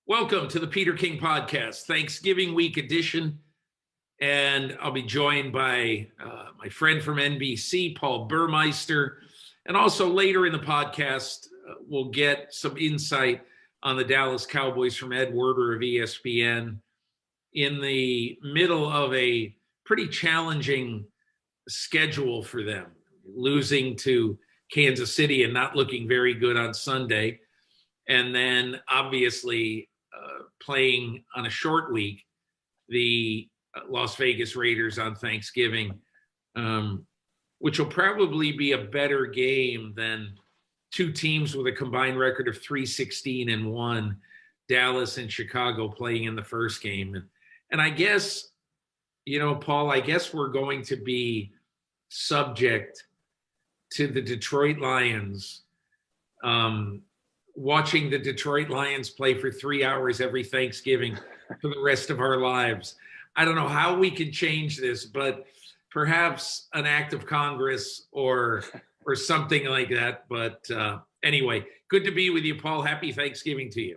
Welcome to the Peter King Podcast, Thanksgiving week edition. And I'll be joined by my friend from NBC, Paul Burmeister. And also later in the podcast, we'll get some insight on the Dallas Cowboys from Ed Werder of ESPN in the middle of a pretty challenging schedule for them, losing to Kansas City and not looking very good on Sunday. And then obviously playing on a short week, the Las Vegas Raiders on Thanksgiving, which will probably be a better game than two teams with a combined record of 3-16-1, Dallas and Chicago playing in the first game. And I guess, Paul, I guess we're going to be subject to the Detroit Lions, watching the Detroit Lions play for 3 hours every Thanksgiving for the rest of our lives. I don't know how we can change this, but perhaps an act of Congress or something like that. But anyway, good to be with you, Paul. Happy Thanksgiving to you.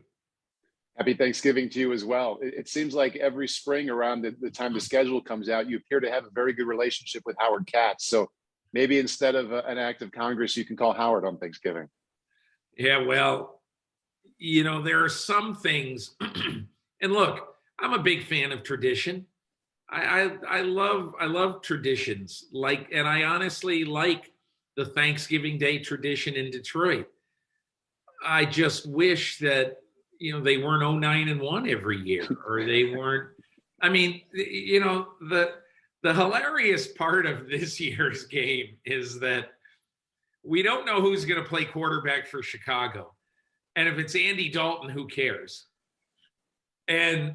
Happy Thanksgiving to you as well. It seems like every spring around the time the schedule comes out, you appear to have a very good relationship with Howard Katz. So maybe instead of an act of Congress, you can call Howard on Thanksgiving. Yeah, well, there are some things, and look, I'm a big fan of tradition. I love traditions, and I honestly like the Thanksgiving Day tradition in Detroit. I just wish that they weren't 0-9-1 every year, or they weren't. I mean, the hilarious part of this year's game is that we don't know who's going to play quarterback for Chicago. And if it's Andy Dalton, who cares? And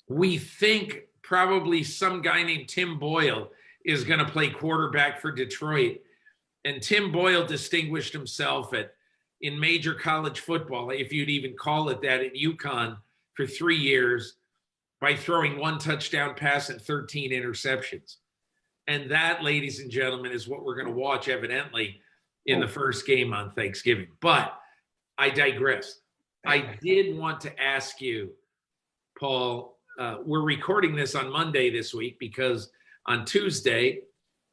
we think probably some guy named Tim Boyle is going to play quarterback for Detroit. And Tim Boyle distinguished himself in major college football, if you'd even call it that, at UConn for 3 years by throwing 1 touchdown pass and 13 interceptions. And that, ladies and gentlemen, is what we're going to watch evidently in the first game on Thanksgiving. But I digress. I did want to ask you, Paul, we're recording this on Monday this week because on Tuesday,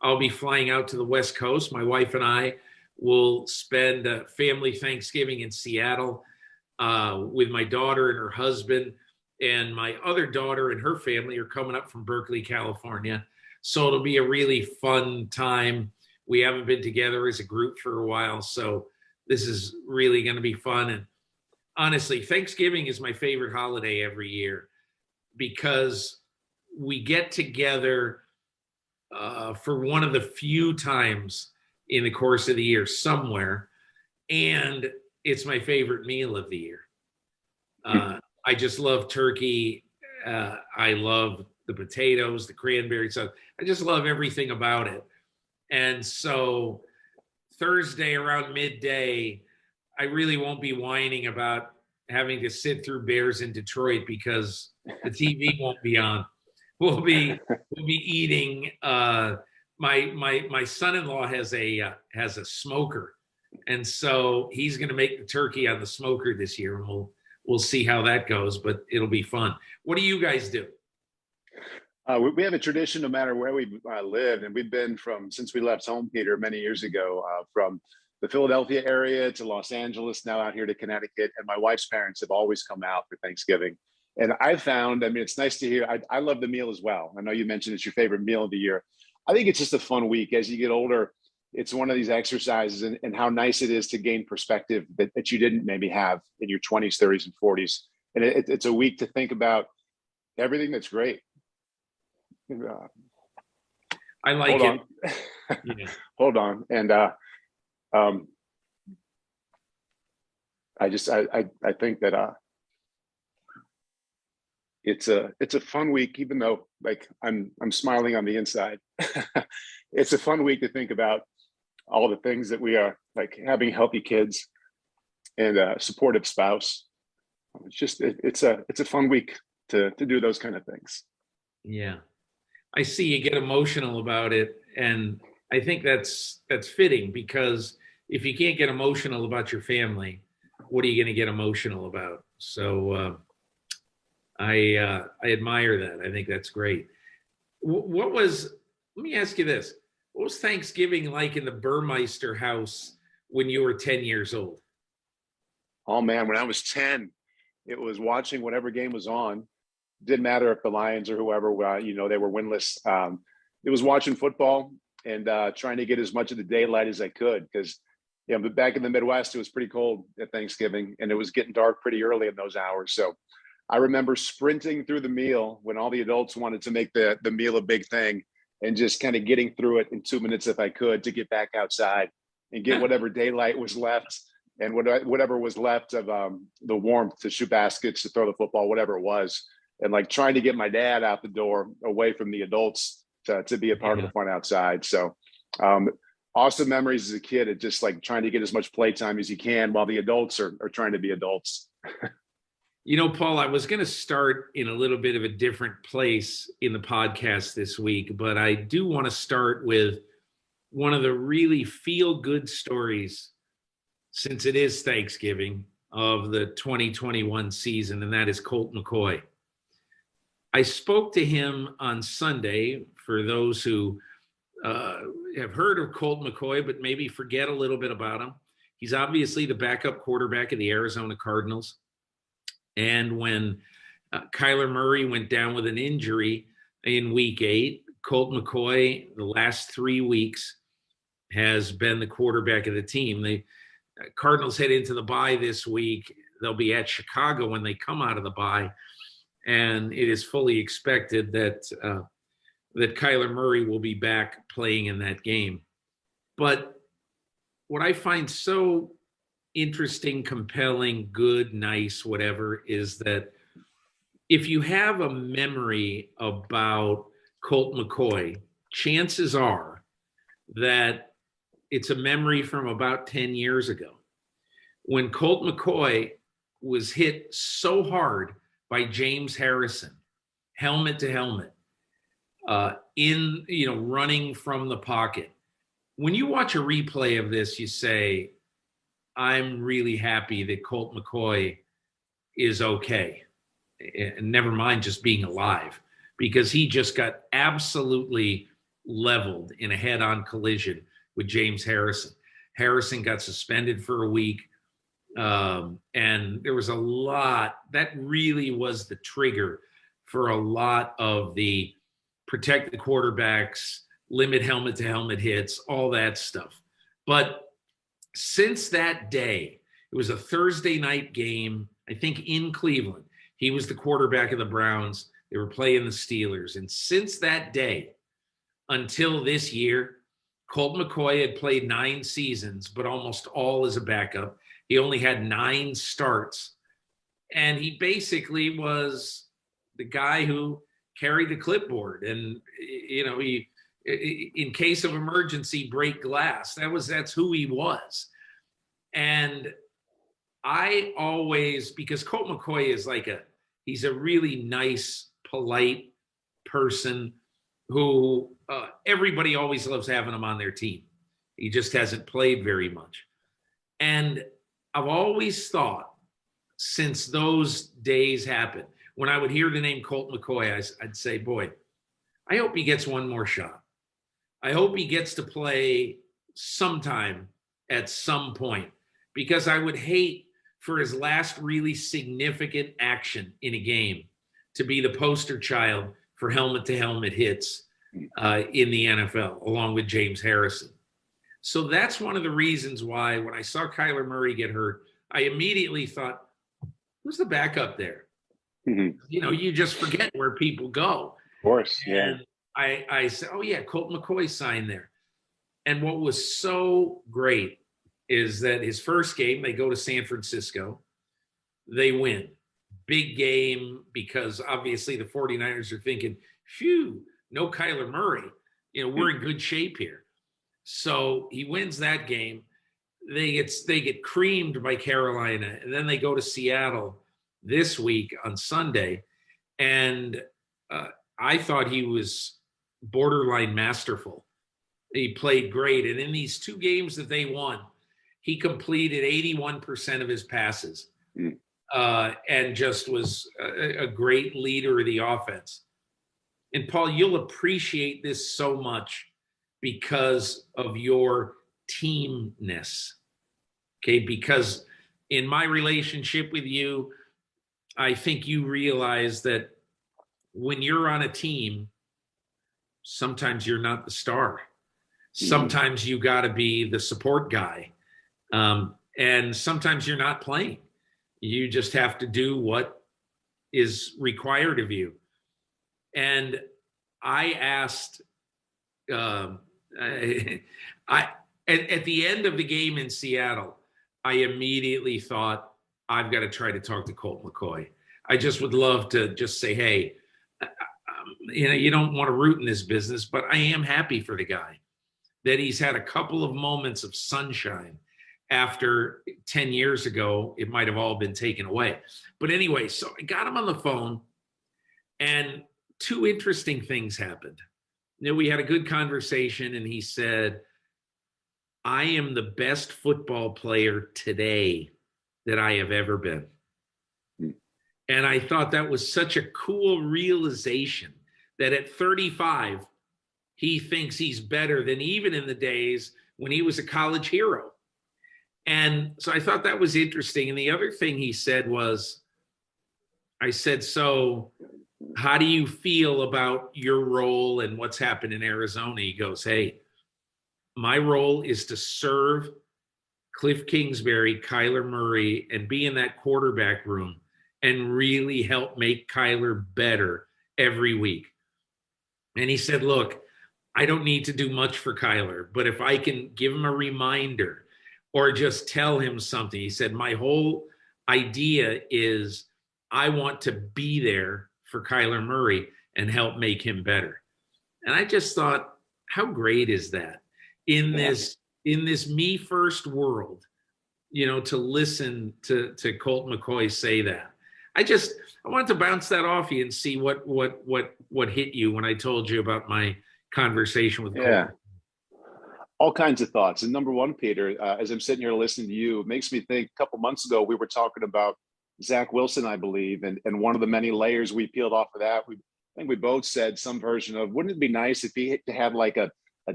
I'll be flying out to the West Coast. My wife and I will spend family Thanksgiving in Seattle with my daughter and her husband. And my other daughter and her family are coming up from Berkeley, California. So it'll be a really fun time. We haven't been together as a group for a while, so this is really going to be fun. And honestly, Thanksgiving is my favorite holiday every year because we get together for one of the few times in the course of the year somewhere, and it's my favorite meal of the year. I just love turkey. I love the potatoes, the cranberry sauce. I just love everything about it. And so Thursday around midday, I really won't be whining about having to sit through Bears in Detroit because the TV won't be on. We'll be eating. My son-in-law has a smoker, and so he's going to make the turkey on the smoker this year, and we'll see how that goes. But it'll be fun. What do you guys do? We have a tradition no matter where we live, and we've been since we left home, Peter, many years ago, from the Philadelphia area to Los Angeles, now out here to Connecticut. And my wife's parents have always come out for Thanksgiving. And I've found, it's nice to hear. I love the meal as well. I know you mentioned it's your favorite meal of the year. I think it's just a fun week. As you get older, it's one of these exercises and how nice it is to gain perspective that you didn't maybe have in your 20s, 30s, and 40s. And it's a week to think about everything that's great. I like it. Yeah. Hold on. And I think that it's a fun week, even though I'm smiling on the inside. It's a fun week to think about all the things that we are, like having healthy kids and a supportive spouse. It's a fun week to do those kind of things. Yeah. I see you get emotional about it, and I think that's fitting, because if you can't get emotional about your family, what are you going to get emotional about? So I admire that. I think that's great. What was, let me ask you this. What was Thanksgiving like in the Burmeister house when you were 10 years old? Oh man, when I was 10, it was watching whatever game was on. Didn't matter if the Lions or whoever, they were winless. It was watching football and trying to get as much of the daylight as I could because, but back in the Midwest, it was pretty cold at Thanksgiving and it was getting dark pretty early in those hours. So I remember sprinting through the meal when all the adults wanted to make the meal a big thing and just kind of getting through it in 2 minutes if I could to get back outside and get whatever daylight was left and whatever was left of the warmth to shoot baskets, to throw the football, whatever it was. And like trying to get my dad out the door away from the adults to be a part of the fun outside. So awesome memories as a kid of just like trying to get as much playtime as you can while the adults are trying to be adults. Paul, I was going to start in a little bit of a different place in the podcast this week, but I do want to start with one of the really feel-good stories since it is Thanksgiving of the 2021 season, and that is Colt McCoy. I spoke to him on Sunday. For those who have heard of Colt McCoy, but maybe forget a little bit about him, he's obviously the backup quarterback of the Arizona Cardinals. And when Kyler Murray went down with an injury in week 8, Colt McCoy, the last 3 weeks, has been the quarterback of the team. The Cardinals head into the bye this week. They'll be at Chicago when they come out of the bye. And it is fully expected that Kyler Murray will be back playing in that game. But what I find so interesting, compelling, good, nice, whatever, is that if you have a memory about Colt McCoy, chances are that it's a memory from about 10 years ago when Colt McCoy was hit so hard by James Harrison, helmet to helmet, running from the pocket. When you watch a replay of this, you say, I'm really happy that Colt McCoy is okay. And never mind just being alive, because he just got absolutely leveled in a head-on collision with James Harrison. Harrison got suspended for a week. And there was a lot that really was the trigger for a lot of the protect the quarterbacks, limit helmet to helmet hits, all that stuff. But since that day, it was a Thursday night game, I think in Cleveland. He was the quarterback of the Browns. They were playing the Steelers. And since that day until this year, Colt McCoy had played 9 seasons, but almost all as a backup. He only had 9 starts. And he basically was the guy who carried the clipboard. And, he, in case of emergency, break glass. That's who he was. And I always, because Colt McCoy is he's a really nice, polite person who everybody always loves having him on their team. He just hasn't played very much. And I've always thought, since those days happened, when I would hear the name Colt McCoy, I'd say, boy, I hope he gets one more shot. I hope he gets to play sometime at some point, because I would hate for his last really significant action in a game to be the poster child for helmet-to-helmet hits in the NFL, along with James Harrison. So that's one of the reasons why when I saw Kyler Murray get hurt, I immediately thought, who's the backup there? Mm-hmm. You just forget where people go. Of course, yeah. And I said, oh, yeah, Colt McCoy signed there. And what was so great is that his first game, they go to San Francisco. They win. Big game, because obviously the 49ers are thinking, phew, no Kyler Murray. We're in good shape here. So he wins that game. They get creamed by Carolina, and then they go to Seattle this week on Sunday. And I thought he was borderline masterful. He played great. And in these 2 games that they won, he completed 81% of his passes. and just was a great leader of the offense. And Paul, you'll appreciate this so much because of your teamness. Okay, because in my relationship with you, I think you realize that when you're on a team, sometimes you're not the star. Sometimes you got to be the support guy. And sometimes you're not playing. You just have to do what is required of you. And I asked, at the end of the game in Seattle, I immediately thought, I've got to try to talk to Colt McCoy. I just would love to just say, hey, you don't want to root in this business, but I am happy for the guy that he's had a couple of moments of sunshine after 10 years ago. It might have all been taken away. But anyway, so I got him on the phone, and two interesting things happened. We had a good conversation, and he said, I am the best football player today that I have ever been. And I thought that was such a cool realization that at 35, he thinks he's better than even in the days when he was a college hero. And so I thought that was interesting. And the other thing he said was, I said, so how do you feel about your role and what's happened in Arizona? He goes, hey, my role is to serve Cliff Kingsbury, Kyler Murray, and be in that quarterback room and really help make Kyler better every week. And he said, look, I don't need to do much for Kyler, but if I can give him a reminder or just tell him something, he said, my whole idea is I want to be there for Kyler Murray and help make him better. And I just thought, how great is that in this me first world, to listen to Colt McCoy say that. I wanted to bounce that off you and see what hit you when I told you about my conversation with Colt. All kinds of thoughts. And number one, Peter, as I'm sitting here listening to you, it makes me think a couple months ago, we were talking about Zach Wilson, I believe, and one of the many layers we peeled off of that, I think we both said some version of, wouldn't it be nice if he had like a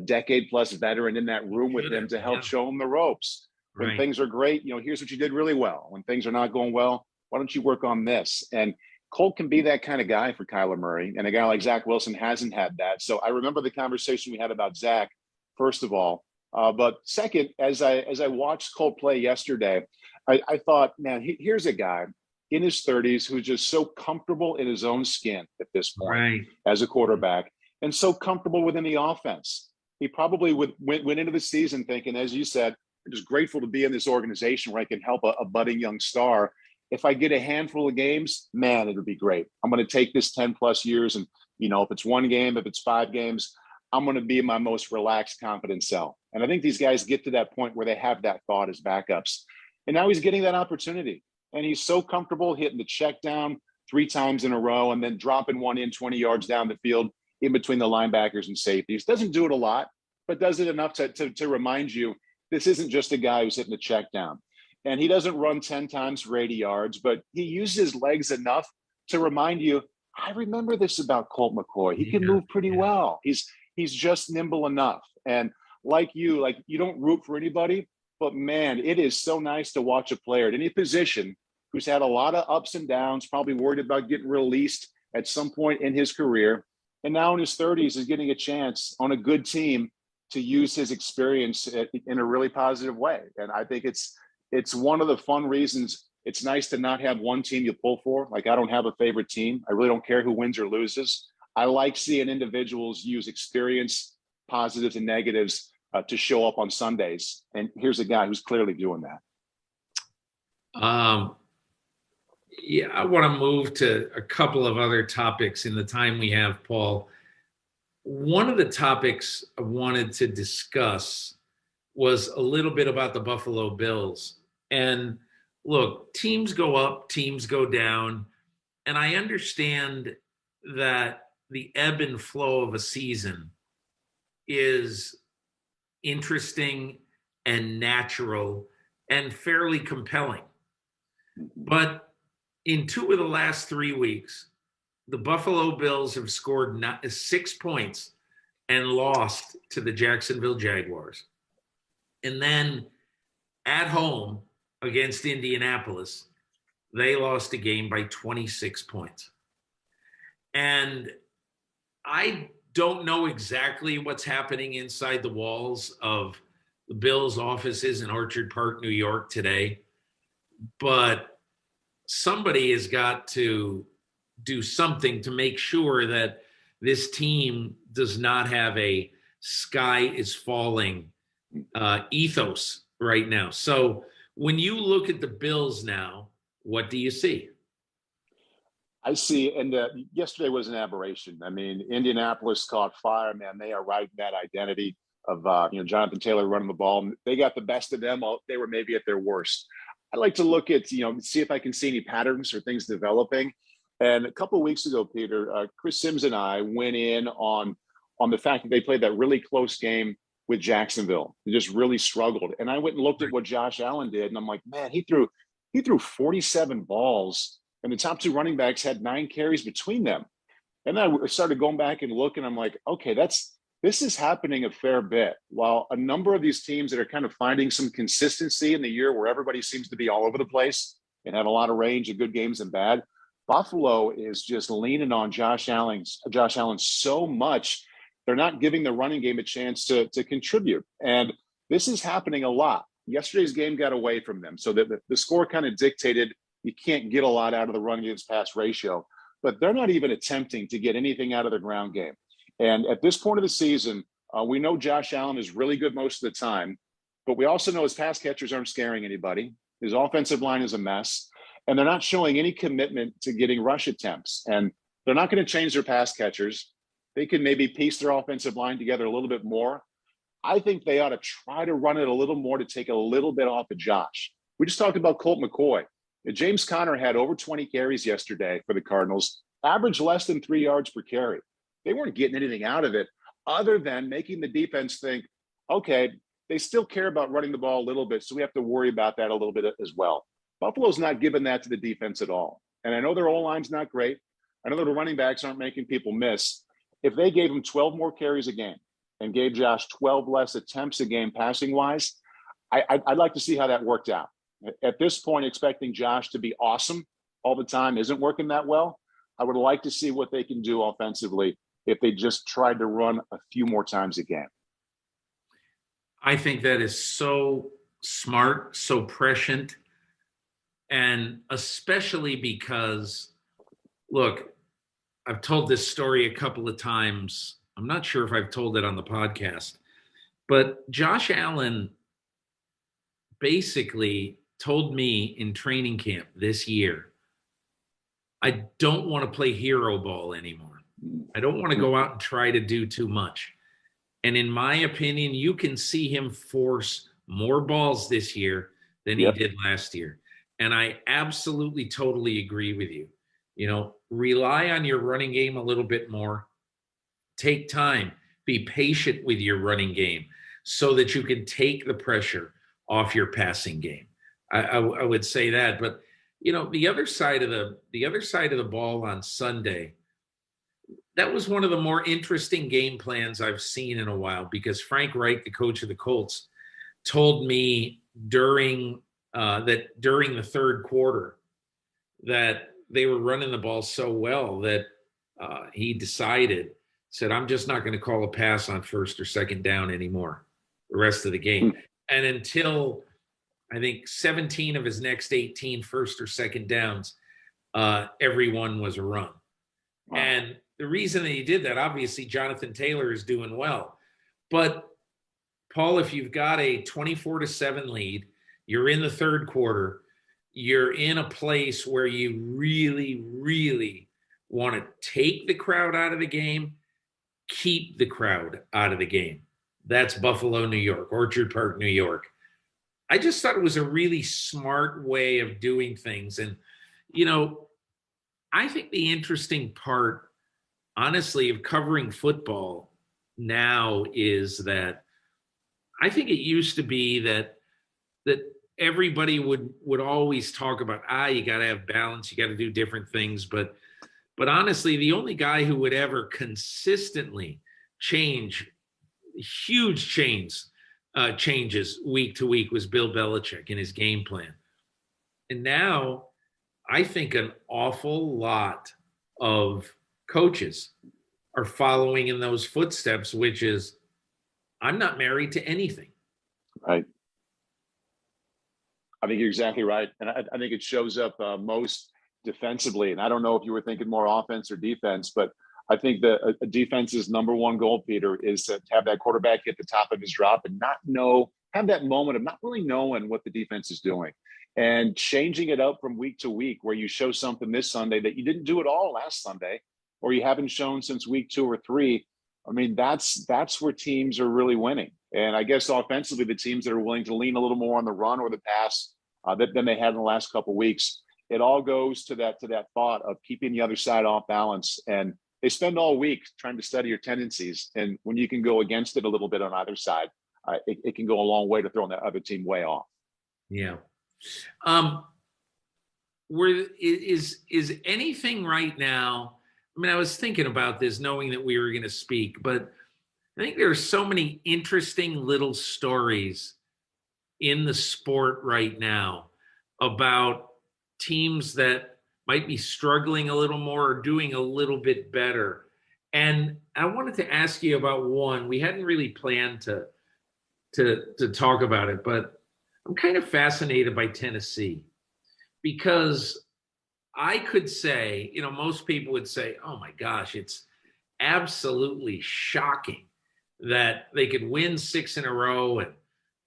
decade plus veteran in that room with him to help show him the ropes. When things are great, here's what you did really well. When things are not going well, why don't you work on this? And Colt can be that kind of guy for Kyler Murray. And a guy like Zach Wilson hasn't had that. So I remember the conversation we had about Zach, first of all. But second, as I watched Colt play yesterday, I thought, man, here's a guy in his 30s who's just so comfortable in his own skin at this point as a quarterback and so comfortable within the offense. He probably went into the season thinking, as you said, I'm just grateful to be in this organization where I can help a budding young star. If I get a handful of games, man, it would be great. I'm going to take this 10 plus years. And, if it's one game, if it's 5 games, I'm going to be my most relaxed, confident self. And I think these guys get to that point where they have that thought as backups. And now he's getting that opportunity. And he's so comfortable hitting the check down 3 times in a row and then dropping one in 20 yards down the field in between the linebackers and safeties. Doesn't do it a lot, but does it enough to remind you this isn't just a guy who's hitting the check down. And he doesn't run 10 times for 80 yards, but he uses his legs enough to remind you, I remember this about Colt McCoy. He can move pretty well. He's just nimble enough. And like you don't root for anybody, but man, it is so nice to watch a player at any position who's had a lot of ups and downs, probably worried about getting released at some point in his career. And now in his 30s is getting a chance on a good team to use his experience in a really positive way. And I think it's one of the fun reasons it's nice to not have one team you pull for. Like, I don't have a favorite team. I really don't care who wins or loses. I like seeing individuals use experience, positives and negatives, to show up on Sundays. And here's a guy who's clearly doing that. I want to move to a couple of other topics in the time we have, Paul. One of the topics I wanted to discuss was a little bit about the Buffalo Bills. And look, teams go up, teams go down. And I understand that the ebb and flow of a season is interesting and natural and fairly compelling. But In 2 of the last 3 weeks, the Buffalo Bills have scored 6 points and lost to the Jacksonville Jaguars. And then at home against Indianapolis, they lost a game by 26 points. And I don't know exactly what's happening inside the walls of the Bills' offices in Orchard Park, New York today, but somebody has got to do something to make sure that this team does not have a sky is falling ethos right now. So when you look at the Bills now, what do you see? I see, and yesterday was an aberration. I mean, Indianapolis caught fire, man. They are right in that identity of Jonathan Taylor running the ball. They got the best of them. They were maybe at their worst. I like to look at see if I can see any patterns or things developing. And a couple of weeks ago, Peter, Chris Sims and I went in on the fact that they played that really close game with Jacksonville. They just really struggled. And I went and looked at what Josh Allen did, and I'm like, man, he threw 47 balls. And the top 2 running backs had 9 carries between them. And then I started going back and looking. I'm like, okay, this is happening a fair bit. While a number of these teams that are kind of finding some consistency in the year where everybody seems to be all over the place and have a lot of range of good games and bad, Buffalo is just leaning on Josh Allen so much. They're not giving the running game a chance to contribute. And this is happening a lot. Yesterday's game got away from them. So the score kind of dictated you can't get a lot out of the run against pass ratio, but they're not even attempting to get anything out of the ground game. And at this point of the season, we know Josh Allen is really good most of the time, but we also know his pass catchers aren't scaring anybody. His offensive line is a mess, and they're not showing any commitment to getting rush attempts. And they're not going to change their pass catchers. They can maybe piece their offensive line together a little bit more. I think they ought to try to run it a little more to take a little bit off of Josh. We just talked about Colt McCoy. James Conner had over 20 carries yesterday for the Cardinals, averaged less than 3 yards per carry. They weren't getting anything out of it other than making the defense think, okay, they still care about running the ball a little bit, so we have to worry about that a little bit as well. Buffalo's not giving that to the defense at all. And I know their O-line's not great. I know that the running backs aren't making people miss. If they gave him 12 more carries a game and gave Josh 12 less attempts a game passing-wise, I'd like to see how that worked out. At this point, expecting Josh to be awesome all the time isn't working that well. I would like to see what they can do offensively if they just tried to run a few more times a game. I think that is so smart, so prescient, and especially because, look, I've told this story a couple of times. I'm not sure if I've told it on the podcast, but Josh Allen basically told me in training camp this year, I don't want to play hero ball anymore. I don't want to go out and try to do too much. And in my opinion, you can see him force more balls this year than he did last year. And I absolutely, totally agree with you. Rely on your running game a little bit more. Take time. Be patient with your running game so that you can take the pressure off your passing game. I would say that. But, the other side of the ball on Sunday, that was one of the more interesting game plans I've seen in a while, because Frank Reich, the coach of the Colts, told me during the third quarter that they were running the ball so well that he said, I'm just not going to call a pass on first or second down anymore the rest of the game. And until I think 17 of his next 18 first or second downs, every one was a run. Wow. And the reason that he did that, obviously, Jonathan Taylor is doing well. But, Paul, if you've got a 24-7 lead, you're in the third quarter, you're in a place where you really, really want to take the crowd out of the game, keep the crowd out of the game. That's Buffalo, New York, Orchard Park, New York. I just thought it was a really smart way of doing things. And, I think the interesting part, honestly, of covering football now is that I think it used to be that everybody would always talk about, you got to have balance, you got to do different things. But honestly, the only guy who would ever consistently change huge changes week to week was Bill Belichick in his game plan. And now I think an awful lot of coaches are following in those footsteps, which is, I'm not married to anything. Right. I think you're exactly right. And I think it shows up most defensively. And I don't know if you were thinking more offense or defense, but I think that a defense's number one goal, Peter, is to have that quarterback hit the top of his drop and have that moment of not really knowing what the defense is doing and changing it up from week to week, where you show something this Sunday that you didn't do at all last Sunday, or you haven't shown since week 2 or 3. I mean, that's where teams are really winning. And I guess offensively, the teams that are willing to lean a little more on the run or the pass than they had in the last couple of weeks, it all goes to that thought of keeping the other side off balance. And they spend all week trying to study your tendencies. And when you can go against it a little bit on either side, it can go a long way to throwing that other team way off. Yeah. Is anything right now? I mean, I was thinking about this knowing that we were going to speak, but I think there are so many interesting little stories in the sport right now about teams that might be struggling a little more or doing a little bit better. And I wanted to ask you about one. We hadn't really planned to talk about it, but I'm kind of fascinated by Tennessee, because I could say, most people would say, oh my gosh, it's absolutely shocking that they could win 6 in a row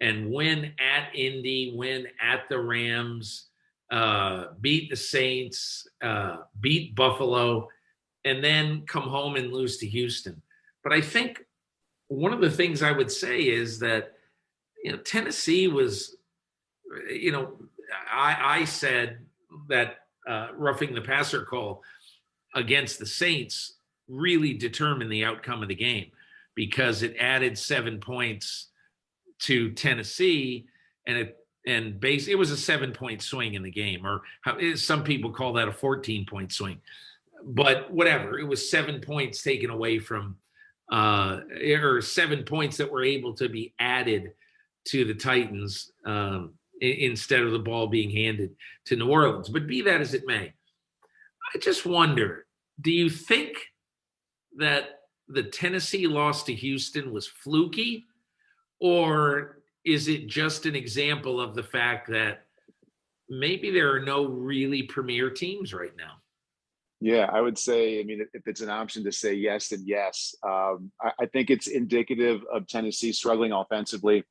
and win at Indy, win at the Rams, beat the Saints, beat Buffalo, and then come home and lose to Houston. But I think one of the things I would say is that, Tennessee was, I said that roughing the passer call against the Saints really determined the outcome of the game, because it added 7 points to Tennessee, and it was a 7-point swing in the game, or some people call that a 14-point swing, but whatever. It was 7 points taken away from, or 7 points that were able to be added to the Titans instead of the ball being handed to New Orleans. But be that as it may, I just wonder, do you think that the Tennessee loss to Houston was fluky, or is it just an example of the fact that maybe there are no really premier teams right now? Yeah, I would say, if it's an option to say yes, then yes. I think it's indicative of Tennessee struggling offensively.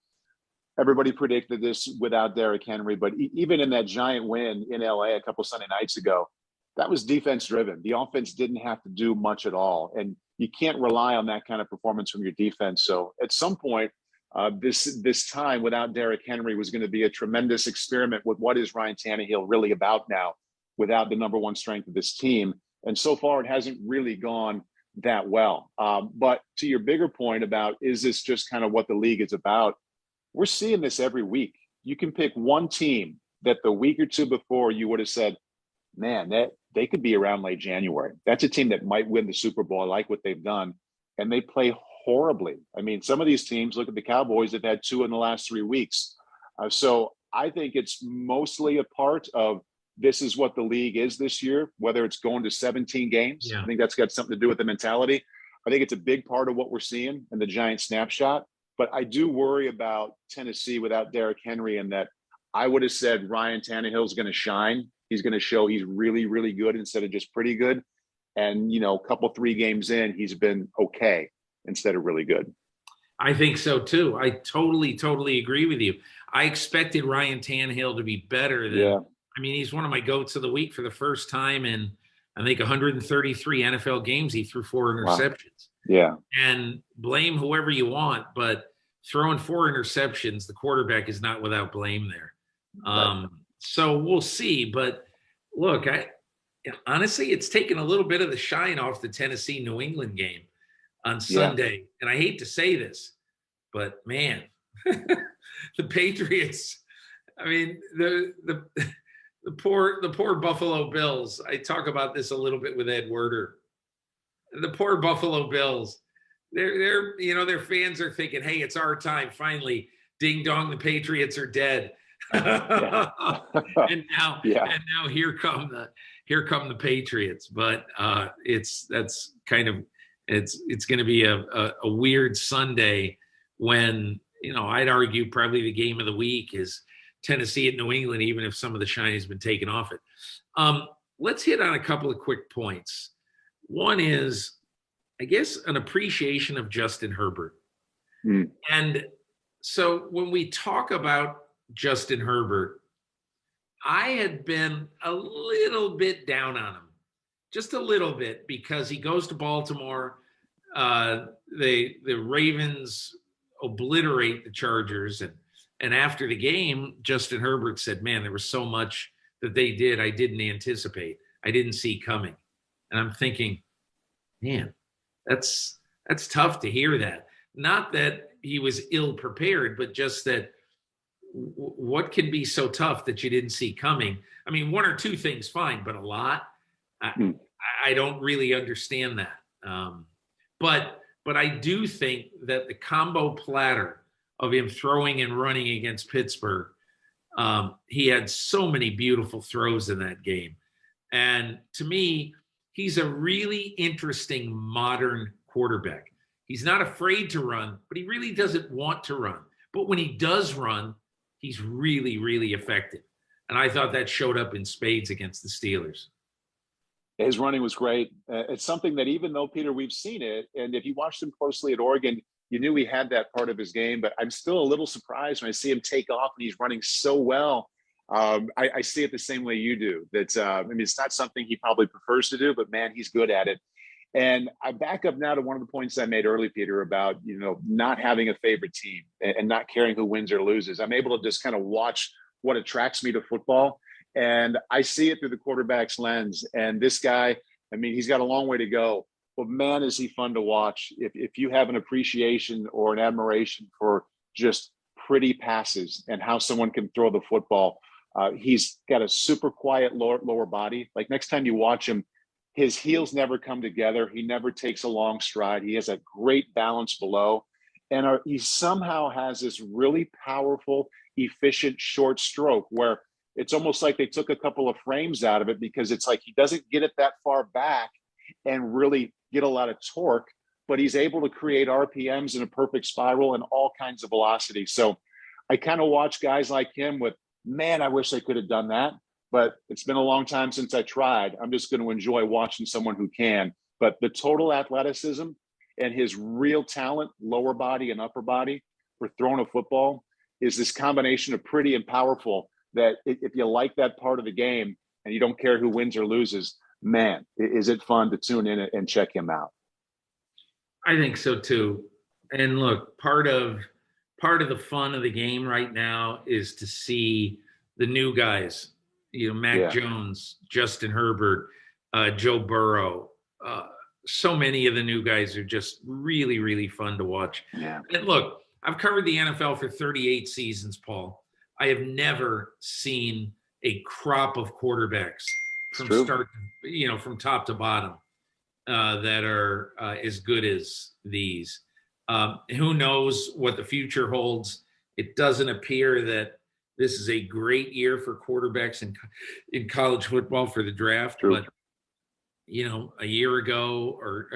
Everybody predicted this without Derrick Henry, but even in that giant win in LA a couple Sunday nights ago, that was defense driven. The offense didn't have to do much at all. And you can't rely on that kind of performance from your defense. So at some point, this time without Derrick Henry was going to be a tremendous experiment with what is Ryan Tannehill really about now without the number one strength of this team. And so far, it hasn't really gone that well. But to your bigger point about, is this just kind of what the league is about? We're seeing this every week. You can pick one team that the week or two before you would have said, man, that they could be around late January. That's a team that might win the Super Bowl. I like what they've done. And they play horribly. Some of these teams, look at the Cowboys, have had 2 in the last 3 weeks. So I think it's mostly a part of, this is what the league is this year, whether it's going to 17 games. Yeah. I think that's got something to do with the mentality. I think it's a big part of what we're seeing in the giant snapshot. But I do worry about Tennessee without Derrick Henry, and that I would have said Ryan Tannehill is going to shine. He's going to show he's really, really good instead of just pretty good. And, a couple 3 games in, he's been okay instead of really good. I think so too. I totally agree with you. I expected Ryan Tannehill to be better than, he's one of my goats of the week for the first time in, I think, 133 NFL games. He threw 4 interceptions. Wow. Yeah. And blame whoever you want, but throwing 4 interceptions, the quarterback is not without blame there. Right. So we'll see. But look, honestly, it's taken a little bit of the shine off the Tennessee-New England game on Sunday. Yeah. And I hate to say this, but man, the Patriots, I mean, the poor Buffalo Bills. I talk about this a little bit with Ed Werder. The poor Buffalo Bills. Their fans are thinking, hey, it's our time finally. Ding dong, the Patriots are dead. Yeah. and now Yeah. and now here come the Patriots. But it's going to be a weird Sunday when, I'd argue probably the game of the week is Tennessee at New England, even if some of the shine has been taken off it. Let's hit on a couple of quick points. One is, I guess, an appreciation of Justin Herbert. And so when we talk about Justin Herbert, I had been a little bit down on him, just a little bit, because he goes to Baltimore. The Ravens obliterate the Chargers, and after the game, Justin Herbert said, "Man, there was so much that they did I didn't anticipate. I didn't see coming." And I'm thinking, man, that's tough to hear that. Not that he was ill prepared, but just that what can be so tough that you didn't see coming? I mean, one or two things, fine, but a lot, I don't really understand that. But I do think that the combo platter of him throwing and running against Pittsburgh, he had so many beautiful throws in that game. And to me, he's a really interesting modern quarterback. He's not afraid to run, but he really doesn't want to run. But when he does run, he's really, really effective. And I thought that showed up in spades against the Steelers. His running was great. It's something that, even though, Peter, we've seen it, and if you watched him closely at Oregon, you knew he had that part of his game, but I'm still a little surprised when I see him take off and he's running so well. I see it the same way you do. That it's not something he probably prefers to do, but man, he's good at it. And I back up now to one of the points I made early, Peter, about not having a favorite team and not caring who wins or loses. I'm able to just kind of watch what attracts me to football, and I see it through the quarterback's lens. And this guy, he's got a long way to go, but man, is he fun to watch. If you have an appreciation or an admiration for just pretty passes and how someone can throw the football, he's got a super quiet lower body. Like, next time you watch him, his heels never come together. He never takes a long stride. He has a great balance below. And he somehow has this really powerful, efficient short stroke where it's almost like they took a couple of frames out of it, because it's like he doesn't get it that far back and really get a lot of torque, but he's able to create RPMs in a perfect spiral and all kinds of velocity. So I kind of watch guys like him with, man, I wish I could have done that. But it's been a long time since I tried. I'm just going to enjoy watching someone who can. But the total athleticism and his real talent, lower body and upper body, for throwing a football is this combination of pretty and powerful that if you like that part of the game and you don't care who wins or loses, man, is it fun to tune in and check him out. I think so too. And look, part of the fun of the game right now is to see the new guys. Mac Jones, Justin Herbert, Joe Burrow. So many of the new guys are just really, really fun to watch. Yeah. And look, I've covered the NFL for 38 seasons, Paul. I have never seen a crop of quarterbacks from top to bottom that are as good as these. Who knows what the future holds? It doesn't appear that this is a great year for quarterbacks in college football for the draft. True. But, a year ago, or,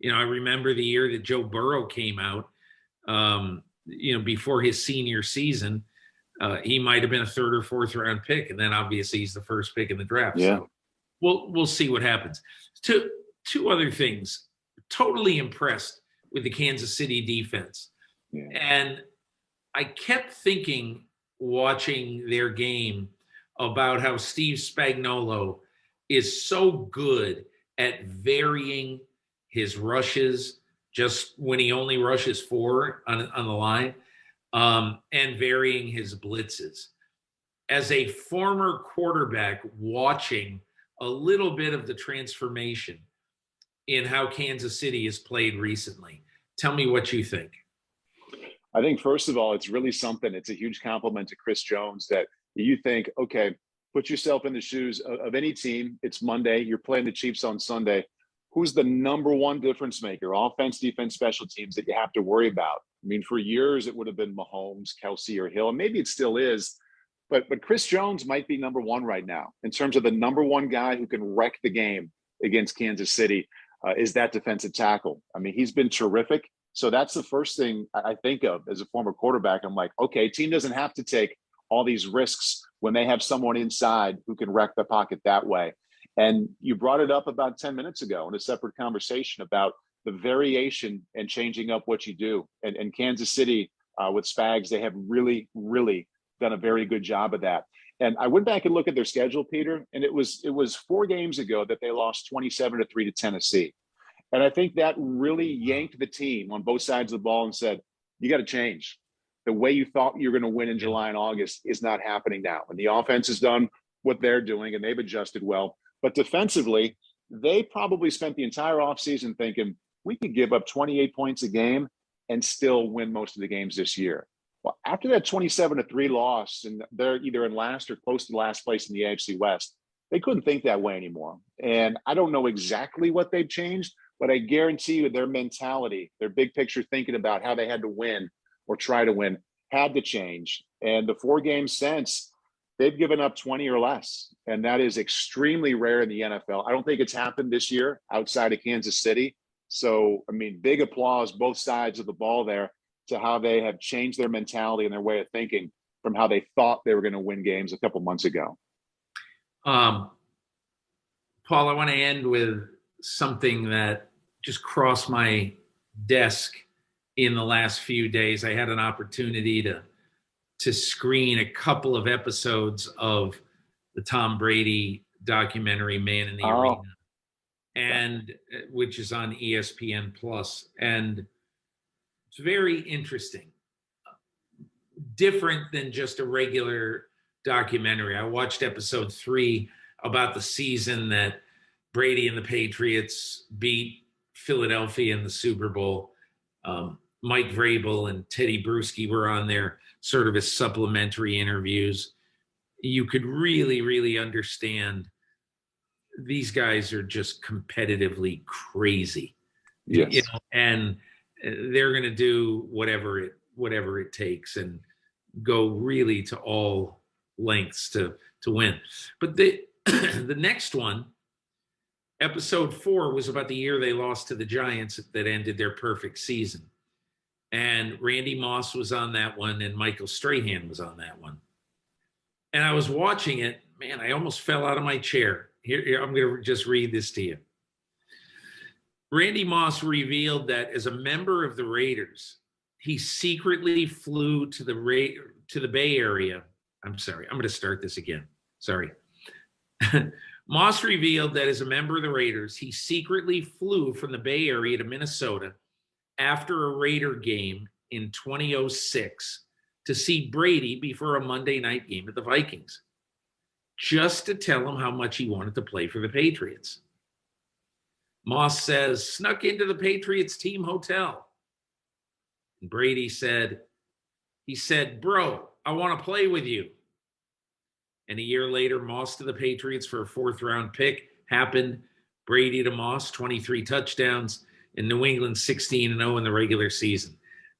I remember the year that Joe Burrow came out, before his senior season, he might have been a third or fourth round pick. And then obviously he's the first pick in the draft. Yeah. So we'll see what happens. Two other things. Totally impressed with the Kansas City defense. Yeah. And I kept thinking, watching their game, about how Steve Spagnuolo is so good at varying his rushes, just when he only rushes 4 on the line, and varying his blitzes. As a former quarterback, watching a little bit of the transformation in how Kansas City has played recently, tell me what you think. I think, first of all, it's really something. It's a huge compliment to Chris Jones that you think, okay, put yourself in the shoes of any team. It's Monday. You're playing the Chiefs on Sunday. Who's the number one difference maker, offense, defense, special teams, that you have to worry about? I mean, for years, it would have been Mahomes, Kelsey, or Hill, and maybe it still is. But Chris Jones might be number one right now in terms of the number one guy who can wreck the game against Kansas City is that defensive tackle. I mean, he's been terrific. So that's the first thing I think of as a former quarterback. I'm like, okay, team doesn't have to take all these risks when they have someone inside who can wreck the pocket that way. And you brought it up about 10 minutes ago in a separate conversation about the variation and changing up what you do. And Kansas City with Spags, they have really, really done a very good job of that. And I went back and looked at their schedule, Peter, and it was 4 games ago that they lost 27-3 to Tennessee. And I think that really yanked the team on both sides of the ball and said, you got to change. The way you thought you were going to win in July and August is not happening now. And the offense has done what they're doing, and they've adjusted well. But defensively, they probably spent the entire offseason thinking, we could give up 28 points a game and still win most of the games this year. Well, after that 27-3 loss, and they're either in last or close to last place in the AFC West, they couldn't think that way anymore. And I don't know exactly what they've changed, but I guarantee you their mentality, their big picture thinking about how they had to win or try to win had to change. And the 4 games since, they've given up 20 or less. And that is extremely rare in the NFL. I don't think it's happened this year outside of Kansas City. So, I mean, big applause, both sides of the ball there, to how they have changed their mentality and their way of thinking from how they thought they were going to win games a couple months ago. Paul, I want to end with something that just crossed my desk in the last few days. I had an opportunity to screen a couple of episodes of the Tom Brady documentary, Man in the Arena, and which is on ESPN Plus. And it's very interesting, different than just a regular documentary. I watched episode 3 about the season that Brady and the Patriots beat Philadelphia in the Super Bowl. Mike Vrabel and Teddy Bruschi were on there sort of as supplementary interviews. You could really, really understand these guys are just competitively crazy. Yes. You know, and they're going to do whatever it takes and go really to all lengths to win. But the next one, episode 4, was about the year they lost to the Giants that ended their perfect season. And Randy Moss was on that one, and Michael Strahan was on that one. And I was watching it, man, I almost fell out of my chair. Here, I'm going to just read this to you. Randy Moss revealed that as a member of the Raiders, he secretly flew to the Bay Area. I'm sorry, I'm going to start this again. Sorry. Moss revealed that as a member of the Raiders, he secretly flew from the Bay Area to Minnesota after a Raider game in 2006 to see Brady before a Monday night game at the Vikings, just to tell him how much he wanted to play for the Patriots. Moss says, snuck into the Patriots team hotel. And Brady said, bro, I want to play with you. And a year later, Moss to the Patriots for a 4th-round pick happened. Brady to Moss, 23 touchdowns, and New England 16-0 in the regular season.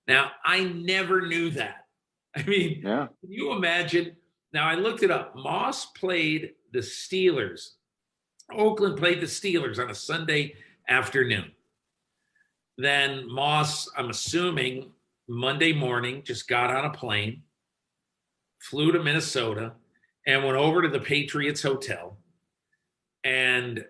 Now, I never knew that. I mean, Can you imagine? Now, I looked it up. Moss played the Steelers. Oakland played the Steelers on a Sunday afternoon. Then Moss, I'm assuming, Monday morning, just got on a plane, flew to Minnesota, and went over to the Patriots hotel and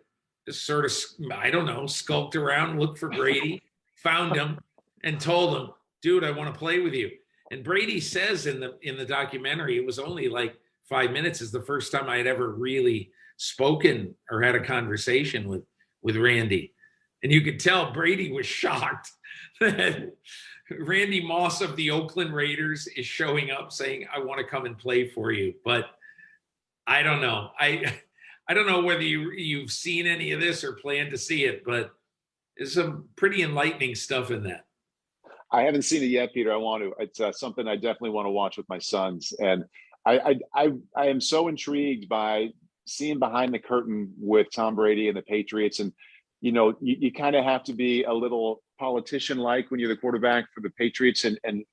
sort of, I don't know, skulked around, looked for Brady, found him, and told him, dude, I want to play with you. And Brady says in the documentary, it was only like 5 minutes, is the first time I had ever really spoken or had a conversation with Randy. And you could tell Brady was shocked that Randy Moss of the Oakland Raiders is showing up saying, I want to come and play for you. But I don't know. I don't know whether you've seen any of this or plan to see it, but there's some pretty enlightening stuff in that. I haven't seen it yet, Peter. I want to. It's something I definitely want to watch with my sons, and I am so intrigued by seeing behind the curtain with Tom Brady and the Patriots, and you kind of have to be a little politician-like when you're the quarterback for the Patriots, and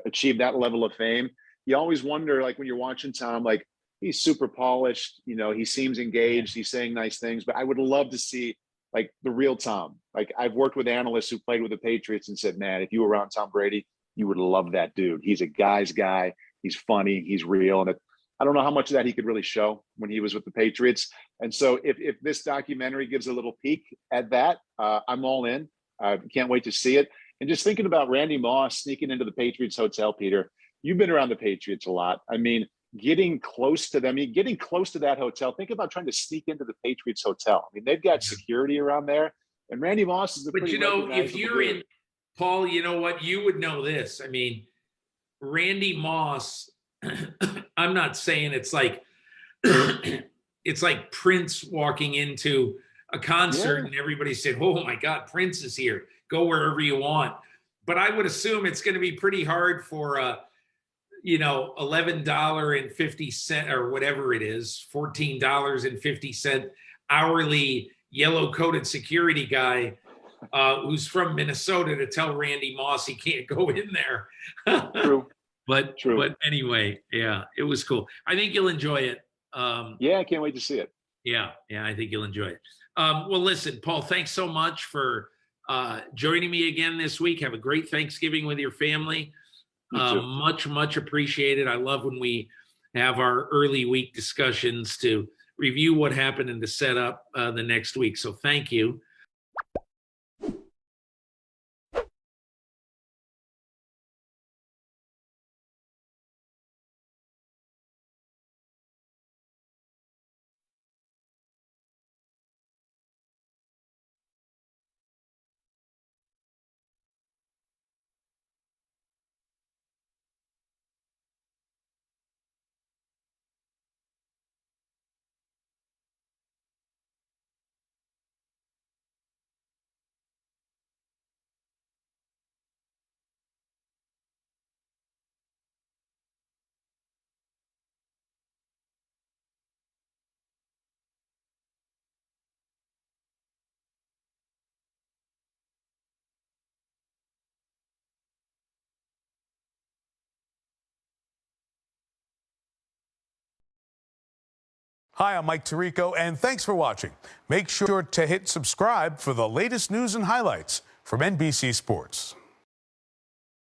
achieve that level of fame. You always wonder, like when you're watching Tom, like he's super polished. He seems engaged. He's saying nice things, but I would love to see like the real Tom. Like I've worked with analysts who played with the Patriots and said, man, if you were around Tom Brady, you would love that dude. He's a guy's guy. He's funny. He's real. And I don't know how much of that he could really show when he was with the Patriots. And so if this documentary gives a little peek at that, I'm all in. Can't wait to see it. And just thinking about Randy Moss sneaking into the Patriots hotel, Peter, you've been around the Patriots a lot. I mean, getting close to them, getting close to that hotel. Think about trying to sneak into the Patriots hotel. I mean, they've got security around there, and Randy Moss is a pretty if you're in, Paul, you know what? You would know this. I mean, Randy Moss, I'm not saying it's like it's like Prince walking into a concert and everybody said, oh my God, Prince is here. Go wherever you want. But I would assume it's going to be pretty hard for $11.50 or whatever it is, $14.50 hourly yellow-coated security guy who's from Minnesota to tell Randy Moss he can't go in there. True. But anyway, yeah, it was cool. I think you'll enjoy it. I can't wait to see it. Yeah, I think you'll enjoy it. Well, listen, Paul, thanks so much for joining me again this week. Have a great Thanksgiving with your family. Much appreciated. I love when we have our early week discussions to review what happened and to set up the next week. So thank you. Hi, I'm Mike Tirico, and thanks for watching. Make sure to hit subscribe for the latest news and highlights from NBC Sports.